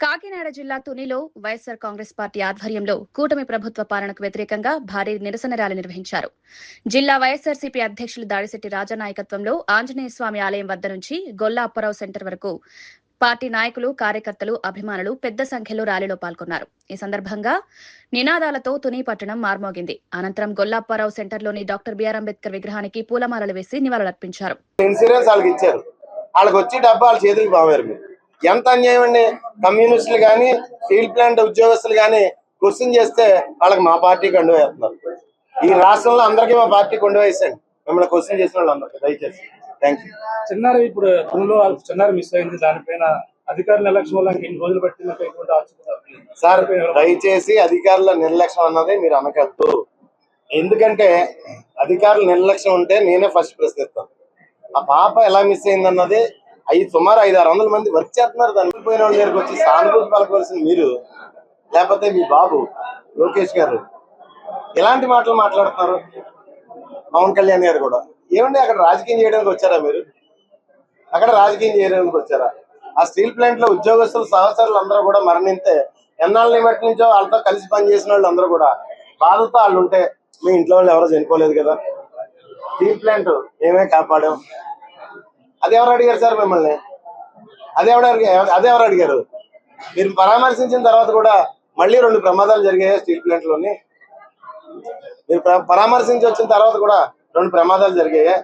కాకినాడ జిల్లా తునిలో వైఎస్సార్ కాంగ్రెస్ పార్టీ ఆధ్వర్యంలో కూటమి ప్రభుత్వ పాలనకు వ్యతిరేకంగా భారీ నిరసన ర్యాలీ నిర్వహించారు. జిల్లా వైఎస్సార్సీపీ అధ్యక్షులు దాడిశెట్టి రాజా నాయకత్వంలో ఆంజనేయ స్వామి ఆలయం వద్ద నుంచి గొల్ల అప్పారావు సెంటర్ వరకు పార్టీ నాయకులు, కార్యకర్తలు, అభిమానులు పెద్ద సంఖ్యలో ర్యాలీలో పాల్గొన్నారు. ఈ సందర్భంగా నినాదాలతో తుని పట్టణం మార్మోగింది. అనంతరం గొల్ల అప్పారావు సెంటర్లోని డాక్టర్ బిఆర్ అంబేద్కర్ విగ్రహానికి పూలమాలలు వేసి నివాళులర్పించారు. ఎంత అన్యాయం అండి. కమ్యూనిస్టులు కానీ స్టీల్ ప్లాంట్ ఉద్యోగస్తులు కానీ క్వశ్చన్ చేస్తే వాళ్ళకి మా పార్టీ కండు వేస్తున్నారు. ఈ రాష్ట్రంలో అందరికీ మా పార్టీ కొండు వేసండి. మిమ్మల్ని క్వశ్చన్ చేసిన వాళ్ళు అందరికీ దయచేసి థ్యాంక్ యూ. చిన్నారి ఇప్పుడు చిన్నారి మిస్ అయింది, దానిపైన అధికారుల నిర్లక్ష్యం వల్ల ఎన్ని రోజులు పట్టింది సార్. దయచేసి అధికారుల నిర్లక్ష్యం అన్నది మీరు అనకద్దు. ఎందుకంటే అధికారుల నిర్లక్ష్యం ఉంటే నేనే ఫస్ట్ ప్రశ్నిస్తాను. ఆ పాప ఎలా మిస్ అయింది అన్నది సుమారు 500-600 మంది వర్క్ చేస్తున్నారు. దానికి పోయిన వాళ్ళ దగ్గరకు వచ్చి సానుభూతి పలకవలసింది మీరు, లేకపోతే మీ బాబు లోకేష్ గారు ఎలాంటి మాటలు మాట్లాడుతున్నారు. పవన్ కళ్యాణ్ గారు కూడా ఏమండి అక్కడ రాజకీయం చేయడానికి వచ్చారా మీరు? అక్కడ రాజకీయం చేయడానికి వచ్చారా? ఆ స్టీల్ ప్లాంట్ లో ఉద్యోగస్తులు సహచరులు అందరూ కూడా మరణిస్తే ఎన్నాళ్ళని బట్టి నుంచో వాళ్ళతో కలిసి పనిచేసిన వాళ్ళు అందరూ కూడా బాధతో వాళ్ళు ఉంటే మీ ఇంట్లో వాళ్ళు ఎవరో చనిపోలేదు కదా. స్టీల్ ప్లాంట్ మేమే కాపాడాం. అది ఎవరు అడిగారు సార్ మిమ్మల్ని? అదెవరు అడిగారు? మీరు పరామర్శించిన తర్వాత కూడా మళ్ళీ 2 ప్రమాదాలు జరిగాయి స్టీల్ ప్లాంట్ లోని. మీరు పరామర్శించి వచ్చిన తర్వాత కూడా 2 ప్రమాదాలు జరిగాయి.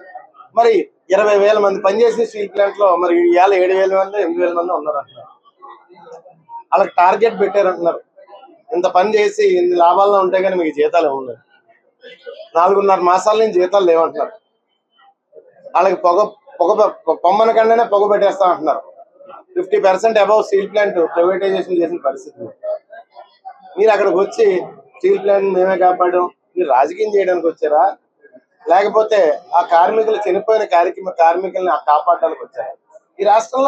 మరి 20,000 మంది పనిచేసిన స్టీల్ ప్లాంట్ లో మరి ఇవాళ 7,000 మంది 8,000 మంది ఉన్నారు అంటున్నారు. వాళ్ళకి టార్గెట్ పెట్టారంటున్నారు. ఇంత పని చేసి ఇన్ని లాభాల్లో ఉంటే కానీ మీకు జీతాలు ఏమున్నాయి? 4.5 మాసాల నుంచి జీతాలు లేవంటున్నారు. వాళ్ళకి పొమ్మన కంటేనే పొగ పెట్టేస్తా అంటున్నారు. 50% అబౌవ్ స్టీల్ ప్లాంట్ ప్రైవేటైజేషన్ చేసిన పరిస్థితి. మీరు అక్కడికి వచ్చి స్టీల్ ప్లాంట్ మేమే కాపాడాం, మీరు రాజకీయం చేయడానికి వచ్చారా, లేకపోతే ఆ కార్మికులు చనిపోయిన కార్మికుల్ని కాపాడడానికి వచ్చారా? ఈ రాష్ట్రంలో